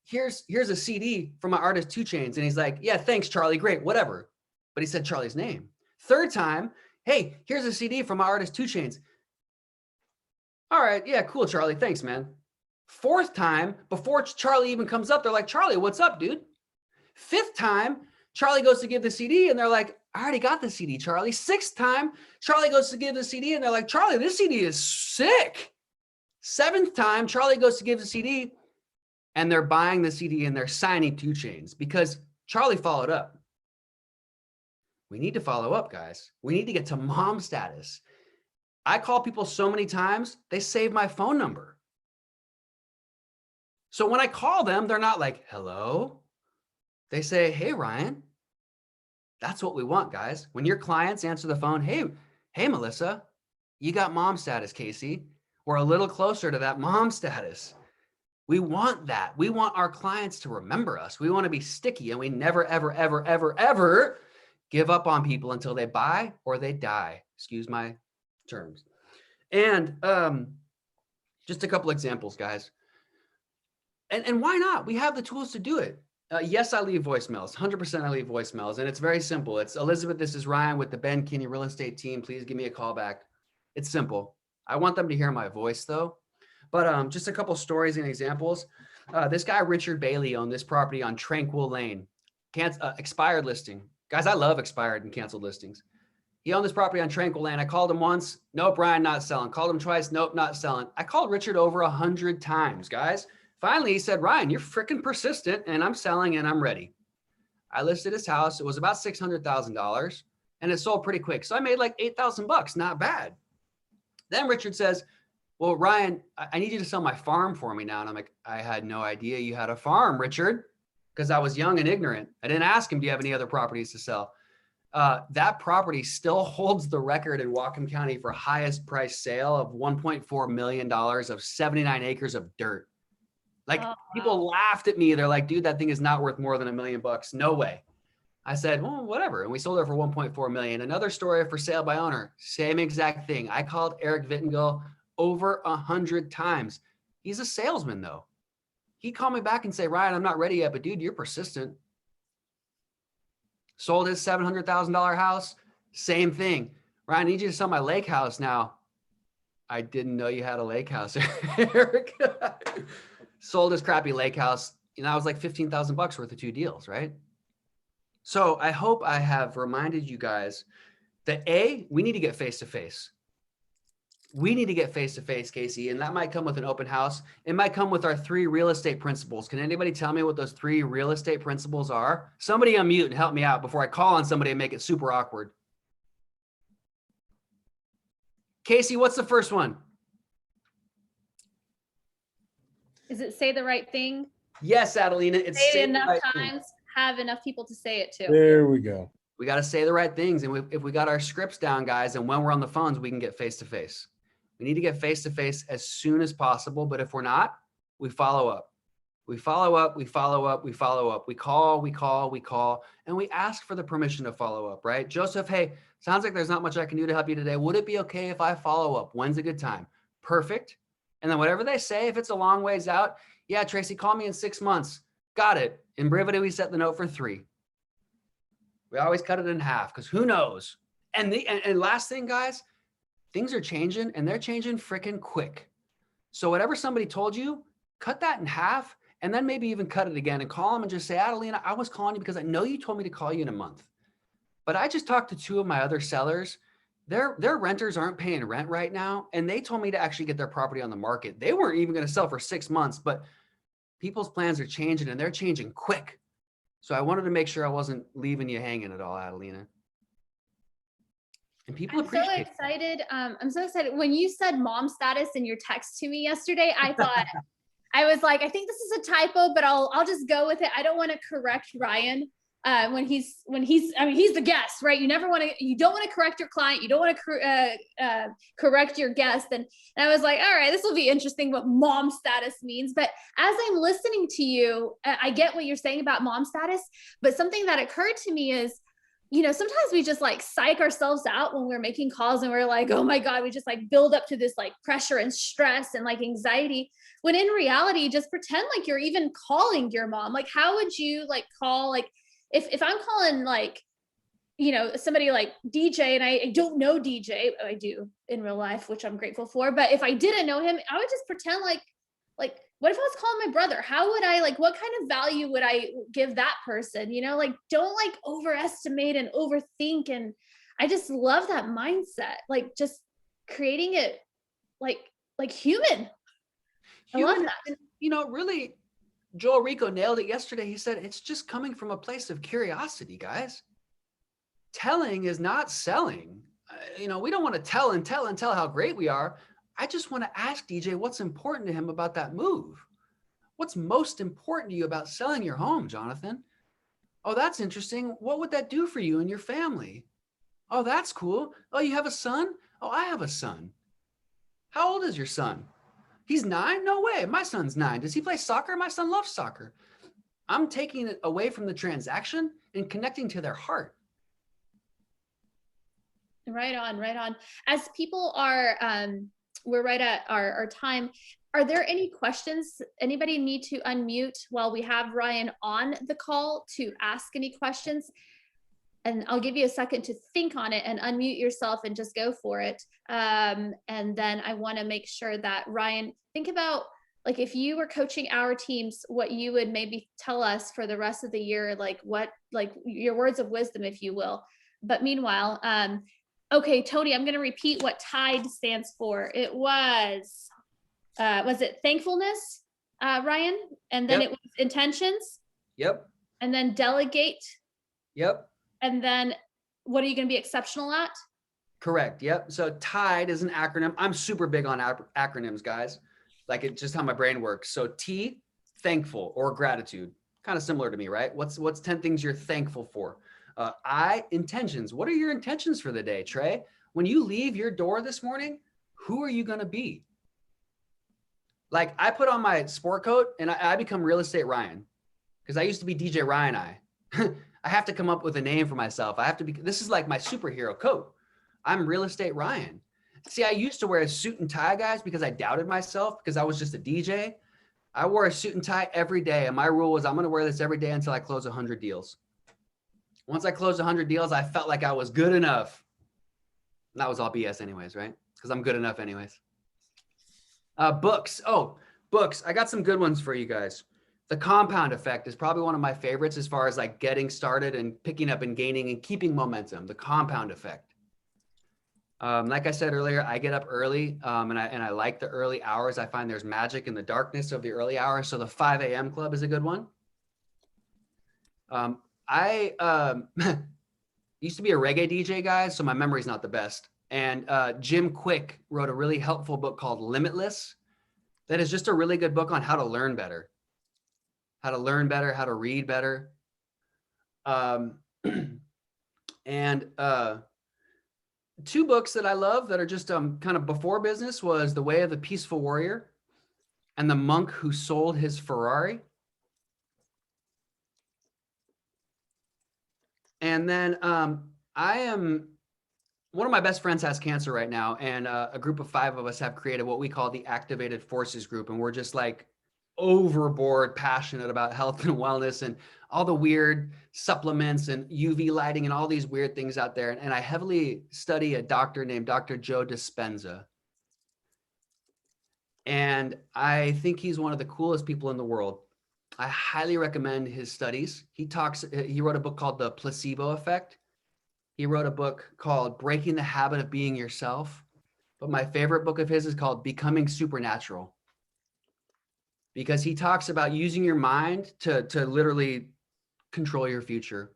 here's a CD from my artist 2 Chainz. And he's like, yeah, thanks, Charlie, great, whatever. But he said Charlie's name. Third time, hey, here's a CD from my artist 2 Chainz. All right, yeah, cool, Charlie, thanks, man. Fourth time, before Charlie even comes up, they're like, Charlie, what's up, dude? Fifth time, Charlie goes to give the CD and they're like, I already got the CD, Charlie. Sixth time, Charlie goes to give the CD and they're like, Charlie, this CD is sick. Seventh time, Charlie goes to give the CD and they're buying the CD and they're signing 2 Chainz because Charlie followed up. We need to follow up, guys. We need to get to mom status. I call people so many times, they save my phone number. So when I call them, they're not like, hello. They say, hey, Ryan. That's what we want, guys. When your clients answer the phone, hey, Melissa, you got mom status, Casey. We're a little closer to that mom status. We want that. We want our clients to remember us. We want to be sticky and we never, ever, ever, ever, ever give up on people until they buy or they die. Excuse my terms. And just a couple examples, guys. And why not? We have the tools to do it. Yes, I leave voicemails. 100% I leave voicemails. And it's very simple. It's Elizabeth, this is Ryan with the Ben Kinney real estate team. Please give me a call back. It's simple. I want them to hear my voice though. But just a couple stories and examples. This guy, Richard Bailey, owned this property on Tranquil Lane. Expired listing. Guys, I love expired and canceled listings. He owned this property on Tranquil Lane. I called him once. Nope, Ryan, not selling. Called him twice. Nope, not selling. I called Richard over 100 times, guys. Finally, he said, Ryan, you're freaking persistent and I'm selling and I'm ready. I listed his house. It was about $600,000 and it sold pretty quick. So I made like $8,000, not bad. Then Richard says, well, Ryan, I need you to sell my farm for me now. And I'm like, I had no idea you had a farm, Richard, because I was young and ignorant. I didn't ask him, do you have any other properties to sell? That property still holds the record in Whatcom County for highest price sale of $1.4 million of 79 acres of dirt. Like people laughed at me. They're like, dude, that thing is not worth more than $1 million. No way. I said, well, whatever. And we sold it for 1.4 million. Another story for sale by owner, same exact thing. I called Eric Vittengill over 100 times. He's a salesman though. He'd call me back and say, Ryan, I'm not ready yet, but dude, you're persistent. Sold his $700,000 house. Same thing. Ryan, I need you to sell my lake house now. I didn't know you had a lake house, Eric. Sold his crappy lake house. That was like 15,000 bucks worth of 2 deals, right? So I hope I have reminded you guys that we need to get face-to-face. We need to get face-to-face, Casey, and that might come with an open house. It might come with our 3 real estate principles. Can anybody tell me what those 3 real estate principles are? Somebody unmute and help me out before I call on somebody and make it super awkward. Casey, what's the first one? Is it say the right thing? Yes, Adelina. It's Say say it the enough right times, thing. have enough people to say it too. There we go. We got to say the right things. And if we got our scripts down, guys, and when we're on the phones, we can get face-to-face. We need to get face-to-face as soon as possible. But if we're not, we follow up. We follow up, we follow up, we follow up. We call, and we ask for the permission to follow up, right? Joseph, hey, sounds like there's not much I can do to help you today. Would it be okay if I follow up? When's a good time? Perfect. And then whatever they say, if it's a long ways out, yeah, Tracy, call me in 6 months. Got it. In brevity, we set the note for 3. We always cut it in half because who knows? And last thing, guys, things are changing and they're changing freaking quick. So whatever somebody told you, cut that in half and then maybe even cut it again and call them and just say, Adelina, I was calling you because I know you told me to call you in a month. But I just talked to 2 of my other sellers. Their renters aren't paying rent right now. And they told me to actually get their property on the market. They weren't even going to sell for 6 months, but people's plans are changing and they're changing quick. So I wanted to make sure I wasn't leaving you hanging at all, Adelina. And people appreciate it. I'm so excited. When you said mom status in your text to me yesterday, I thought, I was like, I think this is a typo, but I'll just go with it. I don't want to correct Ryan when he's, I mean, he's the guest, right? You don't want to correct your client. You don't want to correct your guest. And I was like, all right, this will be interesting what mom status means. But as I'm listening to you, I get what you're saying about mom status, but something that occurred to me is, sometimes we just like psych ourselves out when we're making calls and we're like, oh my God, we just like build up to this like pressure and stress and like anxiety. When in reality, just pretend like you're even calling your mom. Like, how would you like call, like, if I'm calling like, somebody like DJ and I don't know DJ, I do in real life, which I'm grateful for. But if I didn't know him, I would just pretend like, what if I was calling my brother? How would I what kind of value would I give that person? Don't like overestimate and overthink. And I just love that mindset, like just creating it like human. I love that. And, really, Joel Rico nailed it yesterday. He said, it's just coming from a place of curiosity, guys. Telling is not selling. We don't want to tell and tell how great we are. I just want to ask DJ what's important to him about that move. What's most important to you about selling your home, Jonathan? Oh, that's interesting. What would that do for you and your family? Oh, that's cool. Oh, you have a son? Oh, I have a son. How old is your son? He's 9? No way. My son's 9. Does he play soccer? My son loves soccer. I'm taking it away from the transaction and connecting to their heart. Right on, right on. As people are, we're right at our time. Are there any questions? Anybody need to unmute while we have Ryan on the call to ask any questions? And I'll give you a second to think on it and unmute yourself and just go for it. And then I want to make sure that Ryan, think about like if you were coaching our teams, what you would maybe tell us for the rest of the year, like your words of wisdom, if you will. But meanwhile, okay, Tony, I'm going to repeat what TIDE stands for. It was it thankfulness, Ryan? And then It was intentions. Yep. And then delegate. Yep. And then what are you going to be exceptional at? Correct. Yep. So TIDE is an acronym. I'm super big on acronyms, guys. Like it's just how my brain works. So T, thankful or gratitude, kind of similar to me, right? What's 10 things you're thankful for? I, intentions. What are your intentions for the day, Trey? When you leave your door this morning, who are you going to be? Like I put on my sport coat and I become real estate Ryan because I used to be DJ Ryan. I have to come up with a name for myself. This is like my superhero coat. I'm real estate Ryan. See, I used to wear a suit and tie, guys, because I doubted myself because I was just a DJ. I wore a suit and tie every day. And my rule was I'm going to wear this every day until I close 100 deals. Once I closed 100 deals, I felt like I was good enough. That was all BS anyways, right? Because I'm good enough anyways. Books. Oh, books. I got some good ones for you guys. The Compound Effect is probably one of my favorites as far as like getting started and picking up and gaining and keeping momentum. The Compound Effect. Like I said earlier, I get up early and I like the early hours. I find there's magic in the darkness of the early hours. So the 5 a.m. club is a good one. I used to be a reggae DJ, guys, so my memory's not the best. And Jim Quick wrote a really helpful book called Limitless. That is just a really good book on how to learn better, how to read better. And two books that I love that are just kind of before business was The Way of the Peaceful Warrior and The Monk Who Sold His Ferrari. And then one of my best friends has cancer right now, and a group of 5 of us have created what we call the Activated Forces Group. And we're just like overboard passionate about health and wellness and all the weird supplements and UV lighting and all these weird things out there. And I heavily study a doctor named Dr. Joe Dispenza. And I think he's one of the coolest people in the world. I highly recommend his studies. He wrote a book called The Placebo Effect. He wrote a book called Breaking the Habit of Being Yourself. But my favorite book of his is called Becoming Supernatural. Because he talks about using your mind to literally control your future.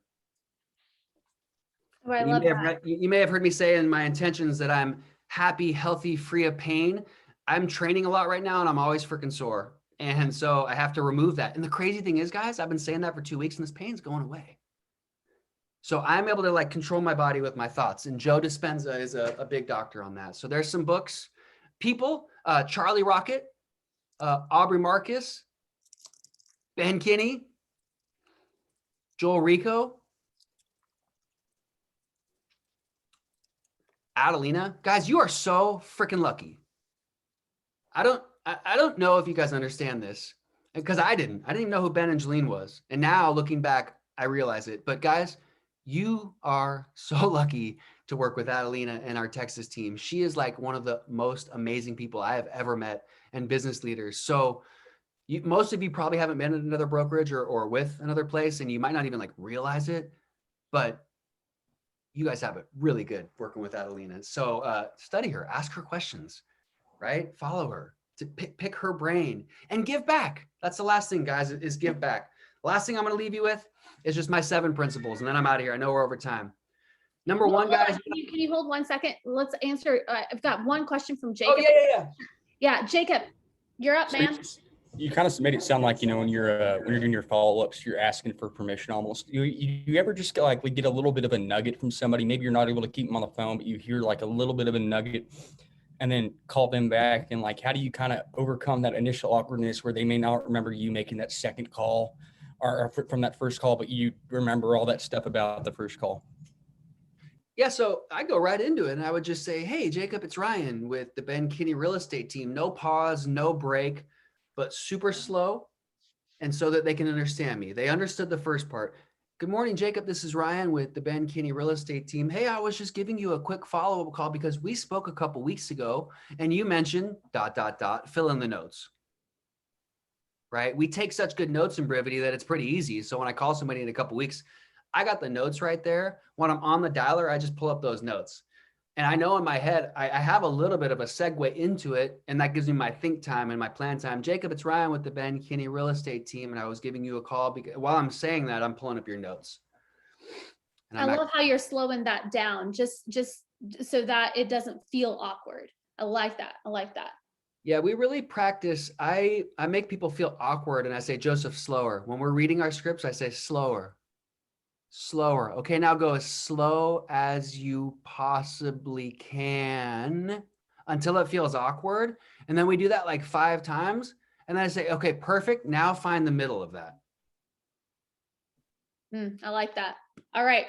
Oh, I love that. You may have heard me say in my intentions that I'm happy, healthy, free of pain. I'm training a lot right now and I'm always freaking sore. And so I have to remove that. And the crazy thing is, guys, I've been saying that for 2 weeks and this pain's going away. So I'm able to like control my body with my thoughts. And Joe Dispenza is a big doctor on that. So there's some books. People, Charlie Rocket, Aubrey Marcus, Ben Kinney, Joel Rico, Adelina. Guys, you are so freaking lucky. I don't know if you guys understand this because I didn't even know who Ben and Jeline was. And now looking back, I realize it. But guys, you are so lucky to work with Adelina and our Texas team. She is like one of the most amazing people I have ever met and business leaders. So most of you probably haven't been at another brokerage or with another place, and you might not even like realize it, but you guys have it really good working with Adelina. So study her, ask her questions, right? Follow her, to pick her brain and give back. That's the last thing, guys, is give back. The last thing I'm going to leave you with is just my 7 principles, and then I'm out of here. I know we're over time. Number one, guys. Can you hold 1 second? Let's answer. I've got one question from Jacob. Oh, yeah. Yeah, Jacob, you're up, man. You kind of made it sound like, when you're doing your follow-ups, you're asking for permission almost. You ever just get a little bit of a nugget from somebody? Maybe you're not able to keep them on the phone, but you hear like a little bit of a nugget and then call them back. And like, how do you kind of overcome that initial awkwardness where they may not remember you making that second call or from that first call, but you remember all that stuff about the first call? Yeah, so I go right into it and I would just say, hey, Jacob, it's Ryan with the Ben Kinney Real Estate Team. No pause, no break, but super slow. And so that they can understand me. They understood the first part. Good morning, Jacob. This is Ryan with the Ben Kinney Real Estate Team. Hey, I was just giving you a quick follow-up call because we spoke a couple weeks ago and you mentioned ... fill in the notes. Right? We take such good notes in Brevity that it's pretty easy. So when I call somebody in a couple weeks, I got the notes right there. When I'm on the dialer, I just pull up those notes. And I know in my head, I have a little bit of a segue into it. And that gives me my think time and my plan time. Jacob, it's Ryan with the Ben Kinney Real Estate Team. And I was giving you a call because while I'm saying that, I'm pulling up your notes. And I love how you're slowing that down just so that it doesn't feel awkward. I like that. Yeah, we really practice. I make people feel awkward and I say, Joseph, slower. When we're reading our scripts, I say slower. Okay, now go as slow as you possibly can until it feels awkward. And then we do that like 5 times. And then I say, okay, perfect. Now find the middle of that. I like that. All right.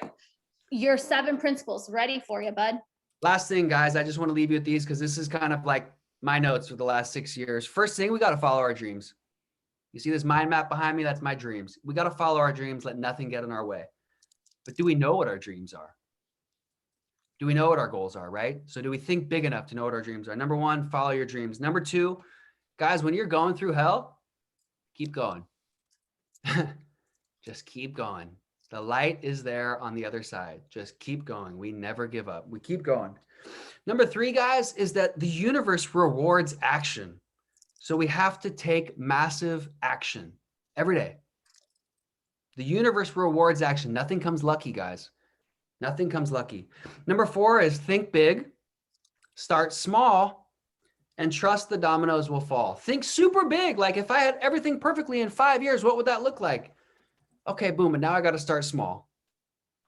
Your 7 principles ready for you, bud. Last thing, guys, I just want to leave you with these because this is kind of like my notes for the last 6 years. First thing, we got to follow our dreams. You see this mind map behind me? That's my dreams. We got to follow our dreams. Let nothing get in our way. but do we know what our dreams are? Do we know what our goals are, right? So do we think big enough to know what our dreams are? Number one, follow your dreams. Number two, guys, when you're going through hell, keep going. Just keep going. The light is there on the other side. Just keep going. We never give up. We keep going. Number three, guys, is that the universe rewards action. So we have to take massive action every day. The universe rewards action. Nothing comes lucky, guys. Nothing comes lucky. Number four is think big, start small, and trust the dominoes will fall. Think super big. Like if I had everything perfectly in 5 years, what would that look like? Okay, boom. And now I got to start small.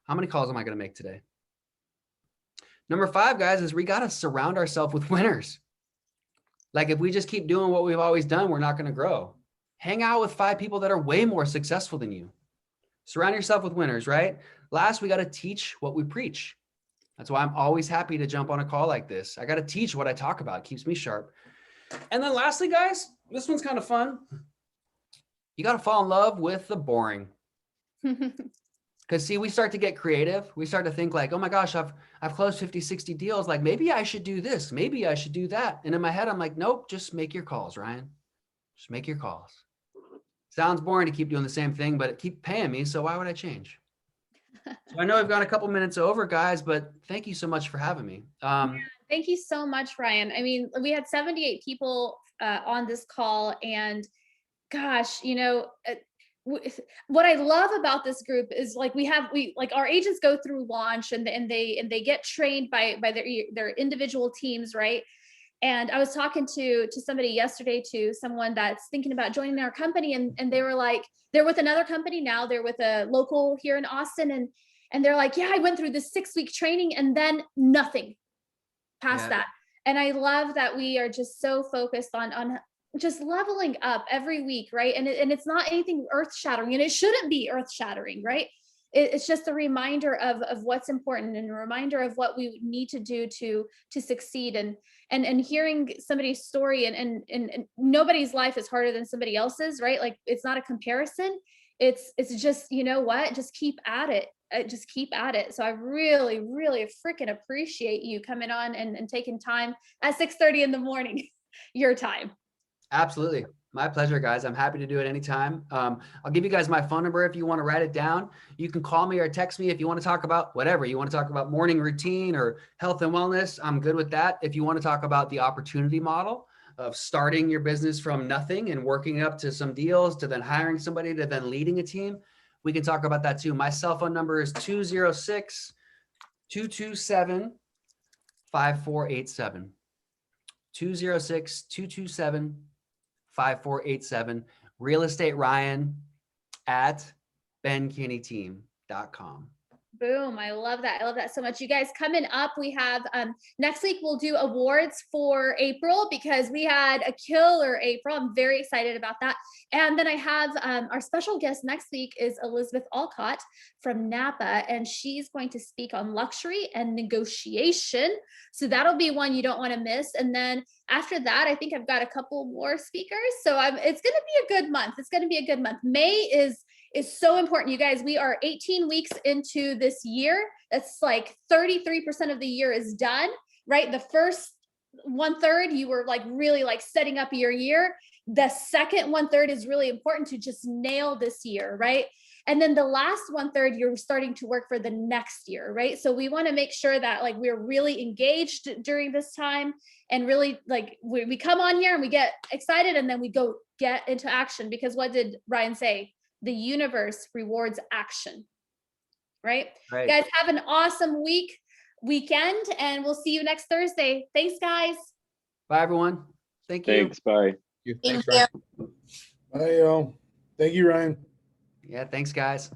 How many calls am I going to make today? Number five, guys, is we got to surround ourselves with winners. Like if we just keep doing what we've always done, we're not going to grow. Hang out with 5 people that are way more successful than you. Surround yourself with winners, right? Last, we got to teach what we preach. That's why I'm always happy to jump on a call like this. I got to teach what I talk about. It keeps me sharp. And then lastly, guys, this one's kind of fun. You got to fall in love with the boring. Because see, we start to get creative. We start to think like, oh my gosh, I've closed 50, 60 deals. Like maybe I should do this. Maybe I should do that. And in my head, I'm like, nope, just make your calls, Ryan. Just make your calls. Sounds boring to keep doing the same thing, but it keep paying me. So why would I change? So I know I've gone a couple minutes over, guys, but thank you so much for having me. Thank you so much, Ryan. I mean, we had 78 people on this call, and gosh, you know, what I love about this group is like we like our agents go through launch and they get trained by their individual teams, right? And I was talking to somebody yesterday, to someone that's thinking about joining our company, and they were like, they're with another company now. They're with a local here in Austin, and they're like, yeah, I went through this 6-week training and then nothing past that. And I love that we are just so focused on just leveling up every week, right? And it's not anything earth shattering, and it shouldn't be earth shattering, right? It's just a reminder of what's important, and a reminder of what we need to do to succeed. And hearing somebody's story, and nobody's life is harder than somebody else's, right? Like it's not a comparison. It's just, you know what, just keep at it. Just keep at it. So I really, really freaking appreciate you coming on and taking time at 6:30 in the morning, your time. Absolutely. My pleasure, guys. I'm happy to do it anytime. I'll give you guys my phone number if you want to write it down. You can call me or text me if you want to talk about whatever. You want to talk about morning routine or health and wellness, I'm good with that. If you want to talk about the opportunity model of starting your business from nothing and working up to some deals, to then hiring somebody, to then leading a team, we can talk about that too. My cell phone number is 206-227-5487. 206-227-5487. realestateryan@benkinneyteam.com. Boom. I love that. I love that so much. You guys, coming up, we have next week we'll do awards for April, because we had a killer April. I'm very excited about that. And then I have our special guest next week is Elizabeth Alcott from Napa, and she's going to speak on luxury and negotiation. So that'll be one you don't want to miss. And then after that, I think I've got a couple more speakers. So it's going to be a good month. It's going to be a good month. May is so important. You guys, we are 18 weeks into this year. That's like 33% of the year is done, right? The first 1/3, you were like really like setting up your year. The second 1/3 is really important to just nail this year, right? And then the last 1/3, you're starting to work for the next year, right? So we want to make sure that like we're really engaged during this time, and really like we come on here and we get excited, and then we go get into action, because what did Ryan say? The universe rewards action, right? Right. Guys, have an awesome weekend, and we'll see you next Thursday. Thanks, guys. Bye, everyone. Thank you. Thanks. Bye. Thanks, Ryan. Bye, y'all. Thank you, Ryan. Yeah, thanks, guys.